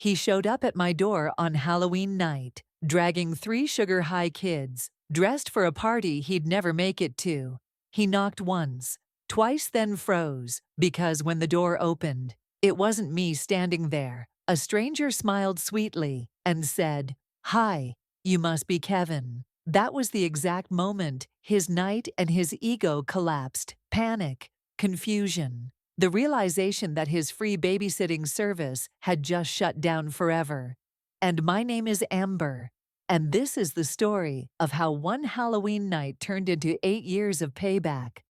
He showed up at my door on Halloween night, dragging 3 sugar-high kids, dressed for a party he'd never make it to. He knocked once, twice, then froze, because when the door opened, it wasn't me standing there. A stranger smiled sweetly and said, "Hi, you must be Kevin." That was the exact moment his night and his ego collapsed. Panic, confusion, the realization that his free babysitting service had just shut down forever. And my name is Amber, and this is the story of how one Halloween night turned into 8 years of payback.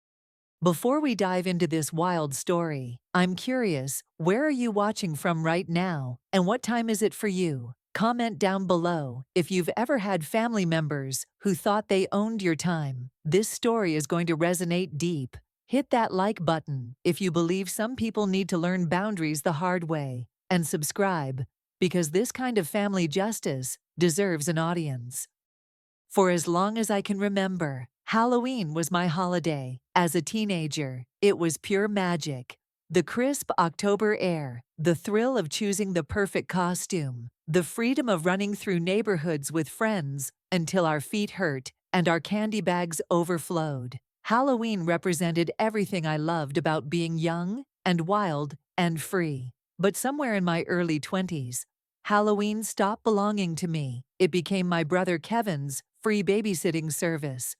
Before we dive into this wild story, I'm curious, where are you watching from right now, and what time is it for you? Comment down below if you've ever had family members who thought they owned your time. This story is going to resonate deep. Hit that like button if you believe some people need to learn boundaries the hard way, and subscribe, because this kind of family justice deserves an audience. For as long as I can remember, Halloween was my holiday. As a teenager, it was pure magic. The crisp October air, the thrill of choosing the perfect costume, the freedom of running through neighborhoods with friends until our feet hurt and our candy bags overflowed. Halloween represented everything I loved about being young and wild and free. But somewhere in my early 20s, Halloween stopped belonging to me. It became my brother Kevin's free babysitting service.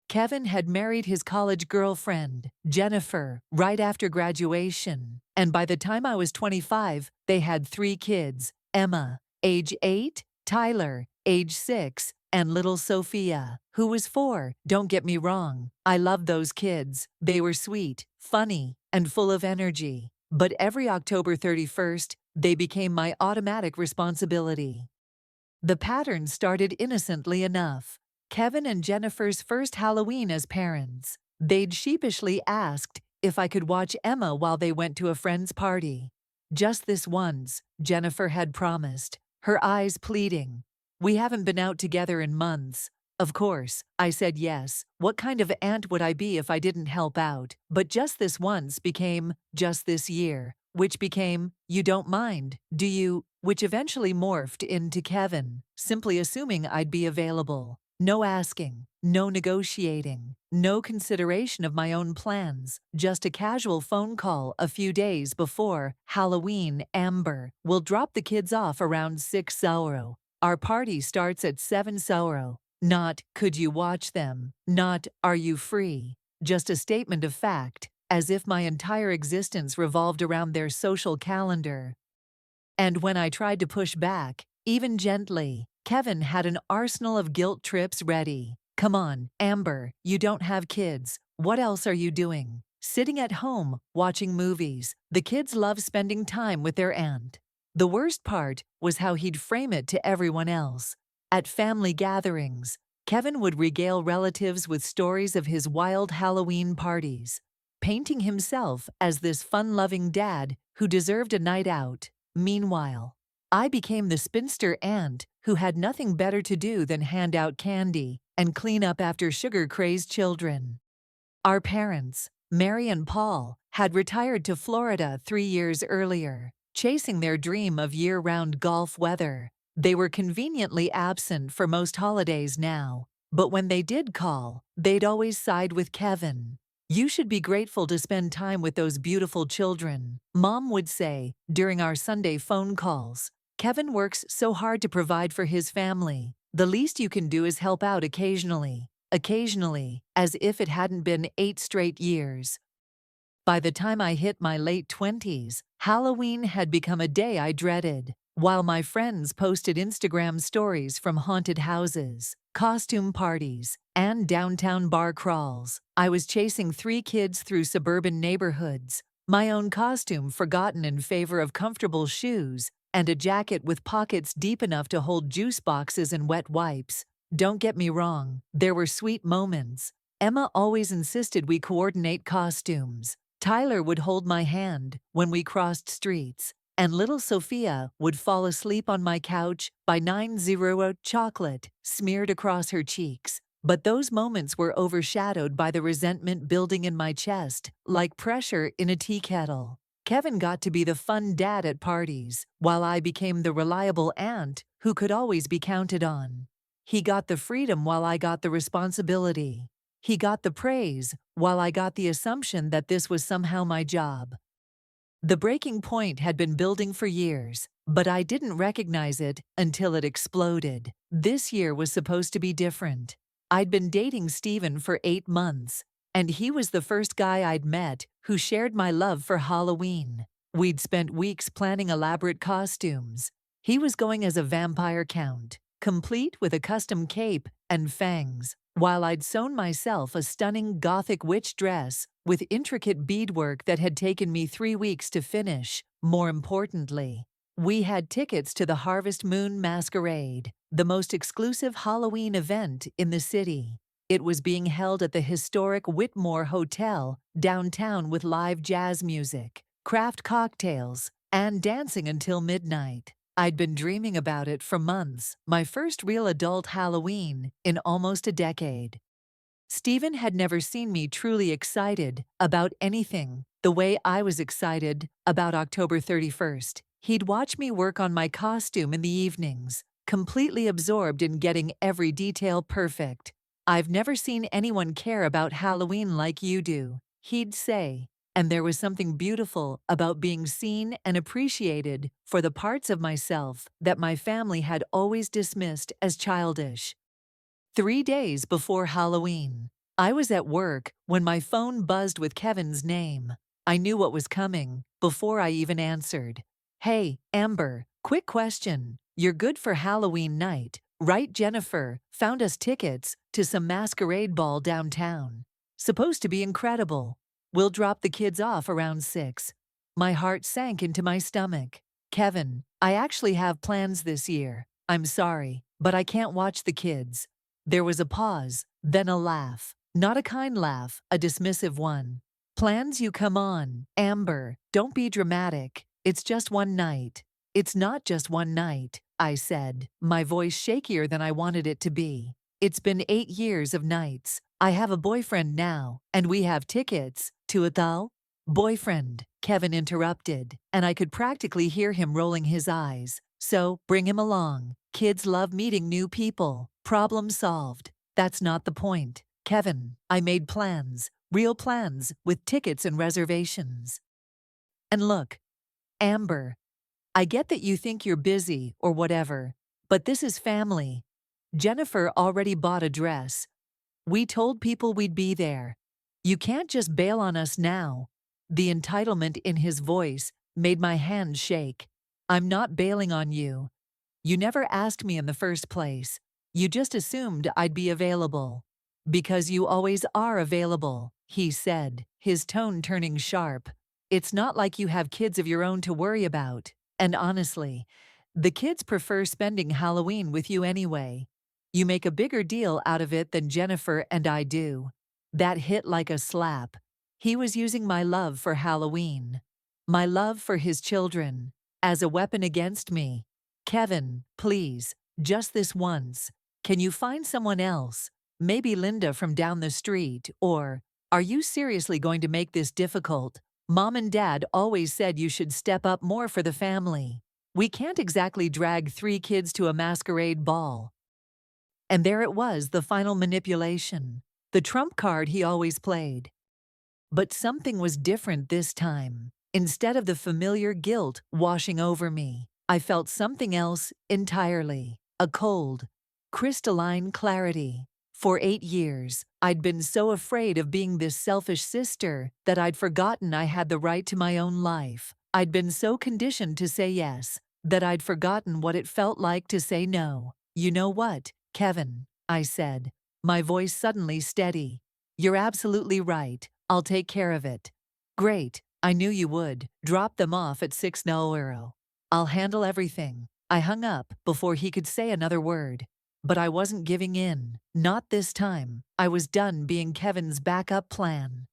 Kevin had married his college girlfriend, Jennifer, right after graduation, and by the time I was 25, they had 3 kids: Emma, age 8, Tyler, age 6, and little Sophia, who was 4. Don't get me wrong, I loved those kids. They were sweet, funny, and full of energy. But every October 31st, they became my automatic responsibility. The pattern started innocently enough. Kevin and Jennifer's first Halloween as parents, they'd sheepishly asked if I could watch Emma while they went to a friend's party. Just this once, Jennifer had promised, her eyes pleading. "We haven't been out together in months." Of course, I said yes. What kind of aunt would I be if I didn't help out? But just this once became just this year, which became, "You don't mind, do you?" which eventually morphed into Kevin, simply assuming I'd be available. No asking, no negotiating, no consideration of my own plans, just a casual phone call a few days before Halloween. "Amber, we'll drop the kids off around 6:00. Our party starts at 7:00. Not, "Could you watch them?" Not, "Are you free?" Just a statement of fact, as if my entire existence revolved around their social calendar. And when I tried to push back, even gently, Kevin had an arsenal of guilt trips ready. "Come on, Amber, you don't have kids. What else are you doing? Sitting at home, watching movies. The kids love spending time with their aunt." The worst part was how he'd frame it to everyone else. At family gatherings, Kevin would regale relatives with stories of his wild Halloween parties, painting himself as this fun-loving dad who deserved a night out. Meanwhile, I became the spinster aunt who had nothing better to do than hand out candy and clean up after sugar-crazed children. Our parents, Mary and Paul, had retired to Florida 3 years earlier, chasing their dream of year-round golf weather. They were conveniently absent for most holidays now, but when they did call, they'd always side with Kevin. "You should be grateful to spend time with those beautiful children," Mom would say during our Sunday phone calls. "Kevin works so hard to provide for his family. The least you can do is help out occasionally." Occasionally, as if it hadn't been 8 straight years. By the time I hit my late 20s, Halloween had become a day I dreaded. While my friends posted Instagram stories from haunted houses, costume parties, and downtown bar crawls, I was chasing 3 kids through suburban neighborhoods, my own costume forgotten in favor of comfortable shoes and a jacket with pockets deep enough to hold juice boxes and wet wipes. Don't get me wrong, there were sweet moments. Emma always insisted we coordinate costumes. Tyler would hold my hand when we crossed streets, and little Sophia would fall asleep on my couch by 9:00 chocolate smeared across her cheeks. But those moments were overshadowed by the resentment building in my chest, like pressure in a tea kettle. Kevin got to be the fun dad at parties, while I became the reliable aunt who could always be counted on. He got the freedom while I got the responsibility. He got the praise while I got the assumption that this was somehow my job. The breaking point had been building for years, but I didn't recognize it until it exploded. This year was supposed to be different. I'd been dating Steven for 8 months, and he was the first guy I'd met who shared my love for Halloween. We'd spent weeks planning elaborate costumes. He was going as a vampire count, complete with a custom cape and fangs, while I'd sewn myself a stunning gothic witch dress with intricate beadwork that had taken me 3 weeks to finish. More importantly, we had tickets to the Harvest Moon Masquerade, the most exclusive Halloween event in the city. It was being held at the historic Whitmore Hotel downtown with live jazz music, craft cocktails, and dancing until midnight. I'd been dreaming about it for months, my first real adult Halloween in almost a decade. Stephen had never seen me truly excited about anything the way I was excited about October 31st. He'd watch me work on my costume in the evenings, completely absorbed in getting every detail perfect. "I've never seen anyone care about Halloween like you do," he'd say, and there was something beautiful about being seen and appreciated for the parts of myself that my family had always dismissed as childish. 3 days before Halloween, I was at work when my phone buzzed with Kevin's name. I knew what was coming before I even answered. "Hey, Amber, quick question. You're good for Halloween night, right? Jennifer found us tickets to some masquerade ball downtown. Supposed to be incredible. We'll drop the kids off around 6. My heart sank into my stomach. "Kevin, I actually have plans this year. I'm sorry, but I can't watch the kids." There was a pause, then a laugh. Not a kind laugh, a dismissive one. "Plans, you come on, Amber, don't be dramatic. It's just one night." "It's not just one night," I said, my voice shakier than I wanted it to be. "It's been 8 years of nights. I have a boyfriend now, and we have tickets to a thal." "Boyfriend," Kevin interrupted, and I could practically hear him rolling his eyes. "So, bring him along. Kids love meeting new people. Problem solved." "That's not the point, Kevin. I made plans, real plans, with tickets and reservations. And look, Amber, I get that you think you're busy or whatever, but this is family. Jennifer already bought a dress. We told people we'd be there. You can't just bail on us now." The entitlement in his voice made my hand shake. "I'm not bailing on you. You never asked me in the first place. You just assumed I'd be available." "Because you always are available," he said, his tone turning sharp. "It's not like you have kids of your own to worry about. And honestly, the kids prefer spending Halloween with you anyway. You make a bigger deal out of it than Jennifer and I do." That hit like a slap. He was using my love for Halloween, my love for his children, as a weapon against me. "Kevin, please, just this once. Can you find someone else? Maybe Linda from down the street, or are you seriously going to make this difficult? Mom and Dad always said you should step up more for the family. We can't exactly drag 3 kids to a masquerade ball." And there it was, the final manipulation, the trump card he always played. But something was different this time. Instead of the familiar guilt washing over me, I felt something else entirely. A cold, crystalline clarity. For 8 years, I'd been so afraid of being this selfish sister that I'd forgotten I had the right to my own life. I'd been so conditioned to say yes that I'd forgotten what it felt like to say no. "You know what, Kevin?" I said, my voice suddenly steady. "You're absolutely right. I'll take care of it." "Great, I knew you would. Drop them off at 6 euro. I'll handle everything." I hung up before he could say another word. But I wasn't giving in. Not this time. I was done being Kevin's backup plan.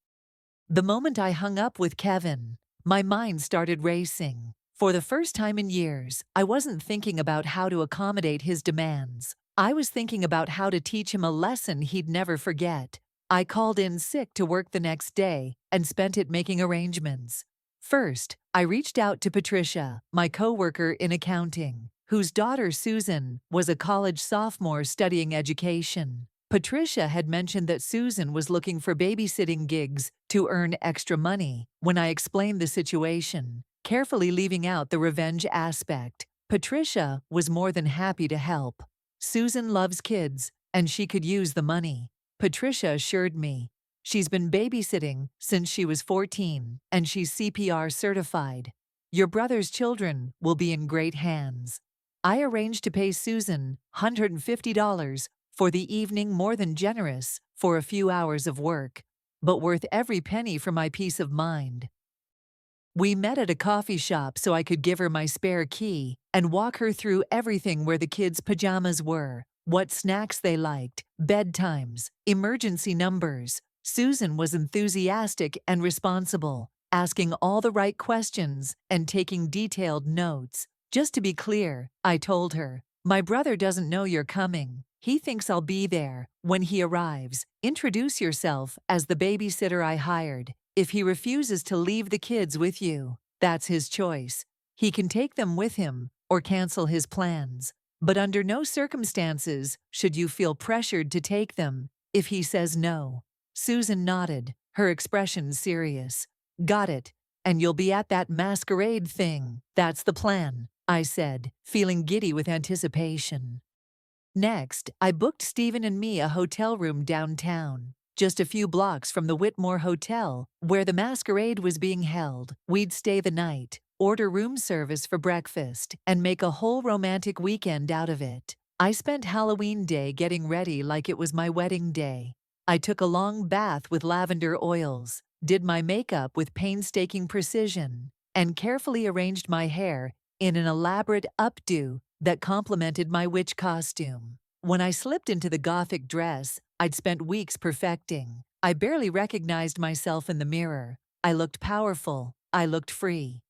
The moment I hung up with Kevin, my mind started racing. For the first time in years, I wasn't thinking about how to accommodate his demands. I was thinking about how to teach him a lesson he'd never forget. I called in sick to work the next day and spent it making arrangements. First, I reached out to Patricia, my coworker in accounting, whose daughter Susan was a college sophomore studying education. Patricia had mentioned that Susan was looking for babysitting gigs to earn extra money. When I explained the situation, carefully leaving out the revenge aspect, Patricia was more than happy to help. Susan loves kids, and she could use the money. Patricia assured me. She's been babysitting since she was 14, and she's CPR certified. Your brother's children will be in great hands. I arranged to pay Susan $150 for the evening, more than generous for a few hours of work, but worth every penny for my peace of mind. We met at a coffee shop so I could give her my spare key and walk her through everything: where the kids' pajamas were, what snacks they liked, bedtimes, emergency numbers. Susan was enthusiastic and responsible, asking all the right questions and taking detailed notes. Just to be clear, I told her, my brother doesn't know you're coming. He thinks I'll be there when he arrives. Introduce yourself as the babysitter I hired. If he refuses to leave the kids with you, that's his choice. He can take them with him or cancel his plans. But under no circumstances should you feel pressured to take them if he says no. Susan nodded, her expression serious. Got it. And you'll be at that masquerade thing. That's the plan, I said, feeling giddy with anticipation. Next, I booked Stephen and me a hotel room downtown, just a few blocks from the Whitmore Hotel, where the masquerade was being held. We'd stay the night, order room service for breakfast, and make a whole romantic weekend out of it. I spent Halloween Day getting ready like it was my wedding day. I took a long bath with lavender oils, did my makeup with painstaking precision, and carefully arranged my hair in an elaborate updo that complemented my witch costume. When I slipped into the gothic dress I'd spent weeks perfecting, I barely recognized myself in the mirror. I looked powerful. I looked free.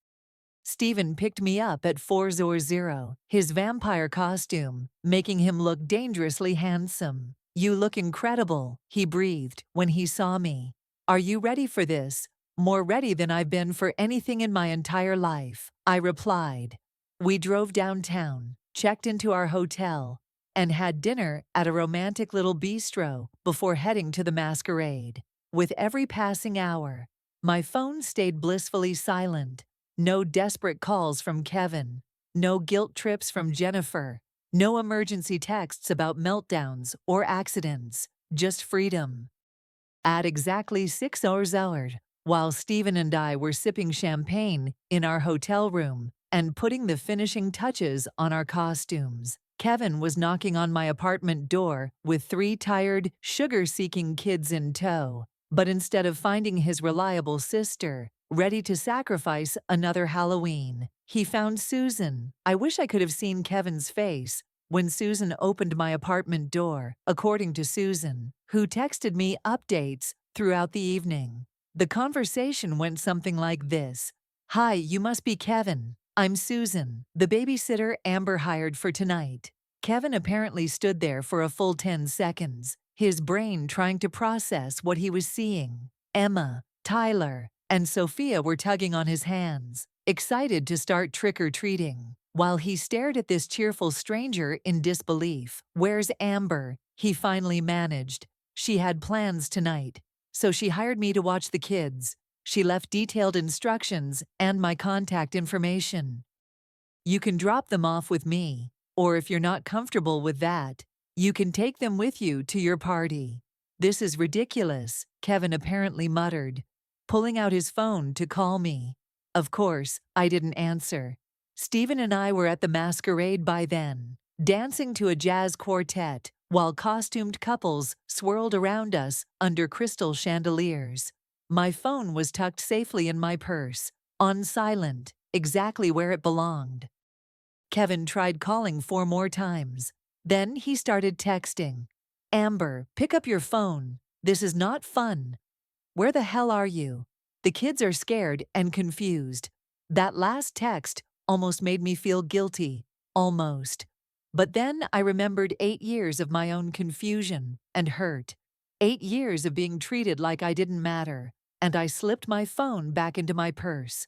Stephen picked me up at 400, his vampire costume, making him look dangerously handsome. You look incredible, he breathed when he saw me. Are you ready for this? More ready than I've been for anything in my entire life, I replied. We drove downtown, checked into our hotel, and had dinner at a romantic little bistro before heading to the masquerade. With every passing hour, my phone stayed blissfully silent. No desperate calls from Kevin, no guilt trips from Jennifer, no emergency texts about meltdowns or accidents, just freedom. At exactly 6 hours, while Stephen and I were sipping champagne in our hotel room and putting the finishing touches on our costumes, Kevin was knocking on my apartment door with 3 tired, sugar-seeking kids in tow. But instead of finding his reliable sister, ready to sacrifice another Halloween, he found Susan. I wish I could have seen Kevin's face when Susan opened my apartment door, according to Susan, who texted me updates throughout the evening. The conversation went something like this. Hi, you must be Kevin. I'm Susan, the babysitter Amber hired for tonight. Kevin apparently stood there for a full 10 seconds, his brain trying to process what he was seeing. Emma, Tyler, and Sophia were tugging on his hands, excited to start trick-or-treating, while he stared at this cheerful stranger in disbelief. Where's Amber? He finally managed. She had plans tonight, so she hired me to watch the kids. She left detailed instructions and my contact information. You can drop them off with me, or if you're not comfortable with that, you can take them with you to your party. This is ridiculous, Kevin apparently muttered, pulling out his phone to call me. Of course, I didn't answer. Stephen and I were at the masquerade by then, dancing to a jazz quartet, while costumed couples swirled around us under crystal chandeliers. My phone was tucked safely in my purse, on silent, exactly where it belonged. Kevin tried calling 4 more times. Then he started texting. Amber, pick up your phone. This is not fun. Where the hell are you? The kids are scared and confused. That last text almost made me feel guilty. Almost. But then I remembered 8 years of my own confusion and hurt. 8 years of being treated like I didn't matter. And I slipped my phone back into my purse.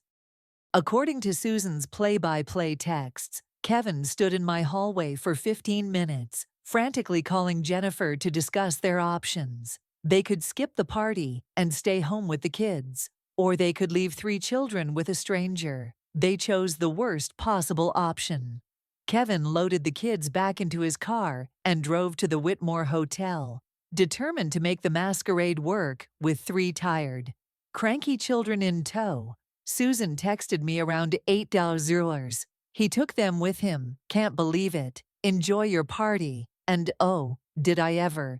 According to Susan's play-by-play texts, Kevin stood in my hallway for 15 minutes, frantically calling Jennifer to discuss their options. They could skip the party and stay home with the kids, or they could leave 3 children with a stranger. They chose the worst possible option. Kevin loaded the kids back into his car and drove to the Whitmore Hotel, determined to make the masquerade work with 3 tired, cranky children in tow. Susan texted me around 8 hours. He took them with him. Can't believe it. Enjoy your party. And oh, did I ever.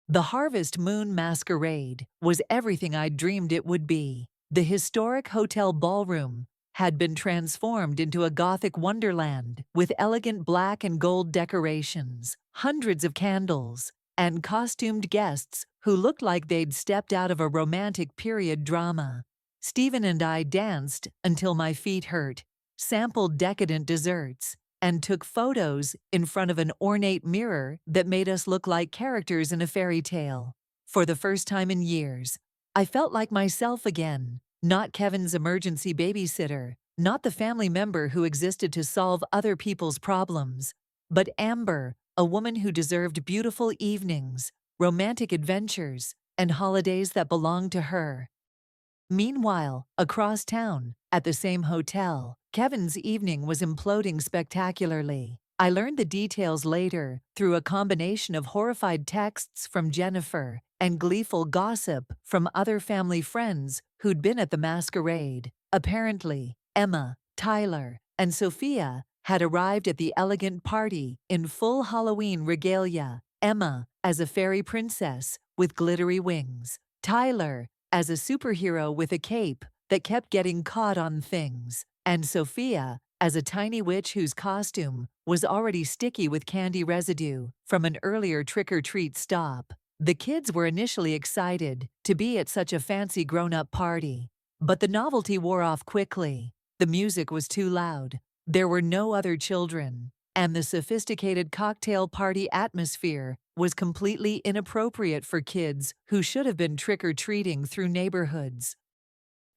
The Harvest Moon Masquerade was everything I'd dreamed it would be. The historic hotel ballroom had been transformed into a Gothic wonderland with elegant black and gold decorations, hundreds of candles, and costumed guests who looked like they'd stepped out of a romantic period drama. Stephen and I danced until my feet hurt, sampled decadent desserts, and took photos in front of an ornate mirror that made us look like characters in a fairy tale. For the first time in years, I felt like myself again, not Kevin's emergency babysitter, not the family member who existed to solve other people's problems, but Amber, a woman who deserved beautiful evenings, romantic adventures, and holidays that belonged to her. Meanwhile, across town, at the same hotel, Kevin's evening was imploding spectacularly. I learned the details later through a combination of horrified texts from Jennifer and gleeful gossip from other family friends who'd been at the masquerade. Apparently, Emma, Tyler, and Sophia had arrived at the elegant party in full Halloween regalia. Emma as a fairy princess with glittery wings. Tyler as a superhero with a cape that kept getting caught on things, and Sophia as a tiny witch whose costume was already sticky with candy residue from an earlier trick-or-treat stop. The kids were initially excited to be at such a fancy grown-up party, but the novelty wore off quickly. The music was too loud, there were no other children, and the sophisticated cocktail party atmosphere was completely inappropriate for kids who should have been trick-or-treating through neighborhoods.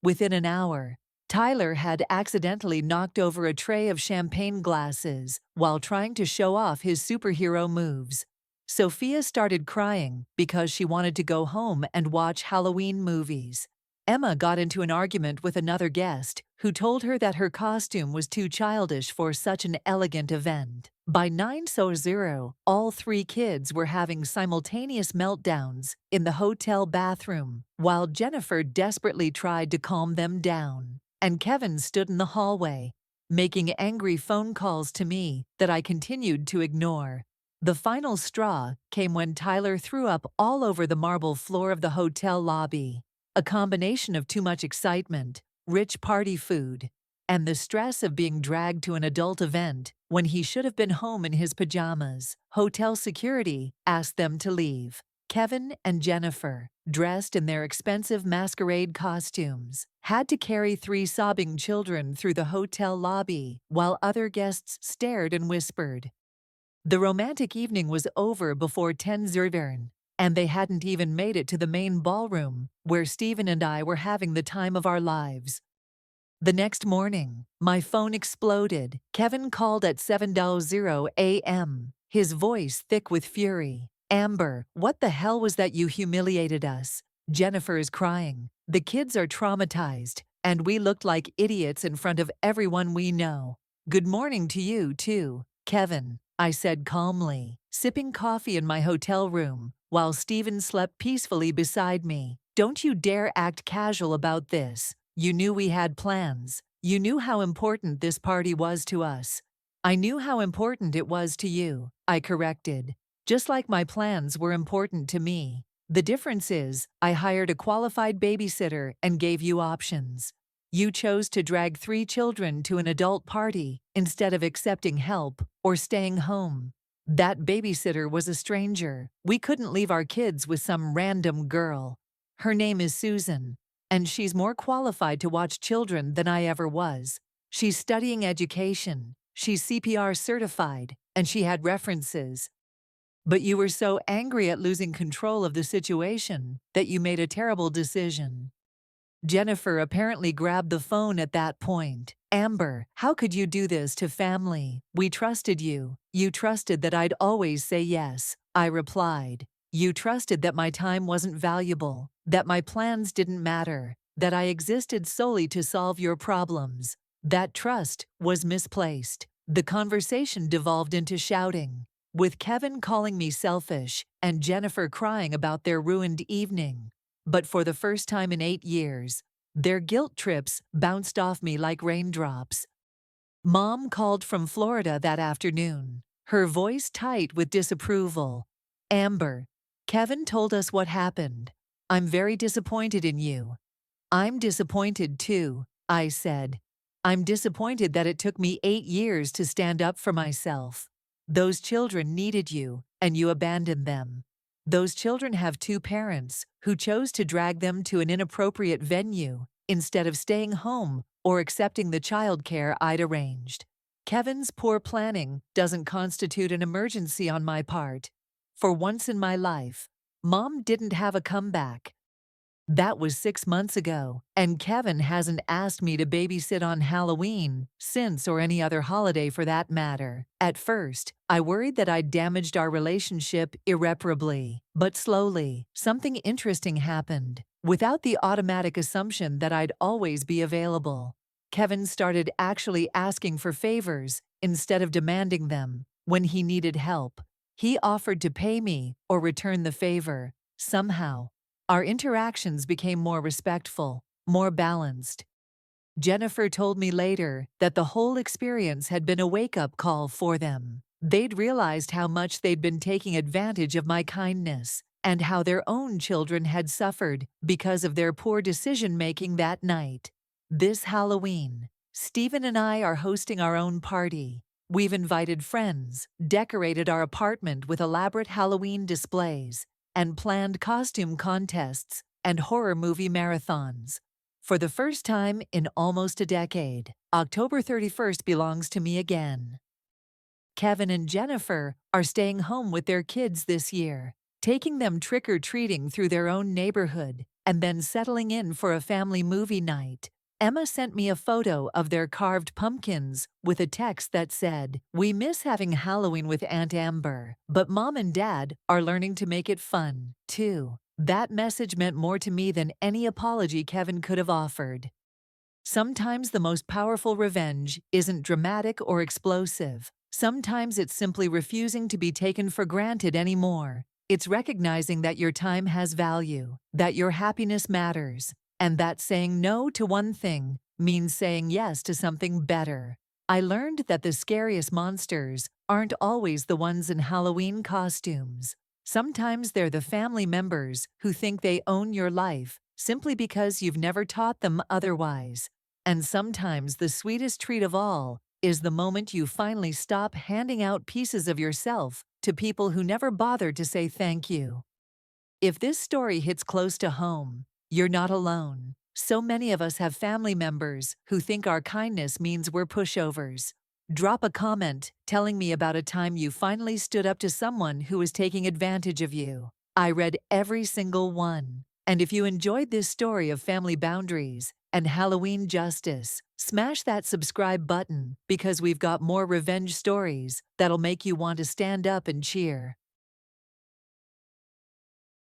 Within an hour, Tyler had accidentally knocked over a tray of champagne glasses while trying to show off his superhero moves. Sophia started crying because she wanted to go home and watch Halloween movies. Emma got into an argument with another guest who told her that her costume was too childish for such an elegant event. By 9:00, all 3 kids were having simultaneous meltdowns in the hotel bathroom, while Jennifer desperately tried to calm them down. And Kevin stood in the hallway, making angry phone calls to me that I continued to ignore. The final straw came when Tyler threw up all over the marble floor of the hotel lobby. A combination of too much excitement, rich party food, and the stress of being dragged to an adult event when he should have been home in his pajamas. Hotel security asked them to leave. Kevin and Jennifer, dressed in their expensive masquerade costumes, had to carry 3 sobbing children through the hotel lobby while other guests stared and whispered. The romantic evening was over before 10:00, and they hadn't even made it to the main ballroom, where Stephen and I were having the time of our lives. The next morning, my phone exploded. Kevin called at 7:00 a.m., his voice thick with fury. "Amber, what the hell was that? You humiliated us. Jennifer is crying. The kids are traumatized, and we looked like idiots in front of everyone we know. Good morning to you, too, Kevin," I said calmly, sipping coffee in my hotel room, while Stephen slept peacefully beside me. "Don't you dare act casual about this. You knew we had plans. You knew how important this party was to us." "I knew how important it was to you," I corrected. "Just like my plans were important to me. The difference is, I hired a qualified babysitter and gave you options. You chose to drag 3 children to an adult party instead of accepting help or staying home. That babysitter was a stranger. We couldn't leave our kids with some random girl. Her name is Susan, and she's more qualified to watch children than I ever was. She's studying education, she's CPR certified, and she had references. But you were so angry at losing control of the situation that you made a terrible decision." Jennifer apparently grabbed the phone at that point. Amber, how could you do this to family? We trusted you. You trusted that I'd always say yes. I replied. You trusted that my time wasn't valuable, that my plans didn't matter, that I existed solely to solve your problems. That trust was misplaced. The conversation devolved into shouting, with Kevin calling me selfish and Jennifer crying about their ruined evening. But for the first time in 8 years, their guilt trips bounced off me like raindrops. Mom called from Florida that afternoon, her voice tight with disapproval. Amber, Kevin told us what happened. I'm very disappointed in you. I'm disappointed too, I said. I'm disappointed that it took me 8 years to stand up for myself. Those children needed you, and you abandoned them. Those children have 2 parents who chose to drag them to an inappropriate venue instead of staying home or accepting the childcare I'd arranged. Kevin's poor planning doesn't constitute an emergency on my part. For once in my life, Mom didn't have a comeback. That was 6 months ago, and Kevin hasn't asked me to babysit on Halloween since, or any other holiday for that matter. At first, I worried that I'd damaged our relationship irreparably. But slowly, something interesting happened. Without the automatic assumption that I'd always be available, Kevin started actually asking for favors instead of demanding them. When he needed help, he offered to pay me or return the favor. Somehow, our interactions became more respectful, more balanced. Jennifer told me later that the whole experience had been a wake-up call for them. They'd realized how much they'd been taking advantage of my kindness, and how their own children had suffered because of their poor decision-making that night. This Halloween, Stephen and I are hosting our own party. We've invited friends, decorated our apartment with elaborate Halloween displays, and planned costume contests and horror movie marathons. For the first time in almost a decade, October 31st belongs to me again. Kevin and Jennifer are staying home with their kids this year, taking them trick-or-treating through their own neighborhood, and then settling in for a family movie night. Emma sent me a photo of their carved pumpkins with a text that said, "We miss having Halloween with Aunt Amber, but Mom and Dad are learning to make it fun, too." That message meant more to me than any apology Kevin could have offered. Sometimes the most powerful revenge isn't dramatic or explosive. Sometimes it's simply refusing to be taken for granted anymore. It's recognizing that your time has value, that your happiness matters, and that saying no to one thing means saying yes to something better. I learned that the scariest monsters aren't always the ones in Halloween costumes. Sometimes they're the family members who think they own your life simply because you've never taught them otherwise. And sometimes the sweetest treat of all is the moment you finally stop handing out pieces of yourself to people who never bothered to say thank you. If this story hits close to home, you're not alone. So many of us have family members who think our kindness means we're pushovers. Drop a comment telling me about a time you finally stood up to someone who was taking advantage of you. I read every single one. And if you enjoyed this story of family boundaries and Halloween justice, smash that subscribe button because we've got more revenge stories that'll make you want to stand up and cheer.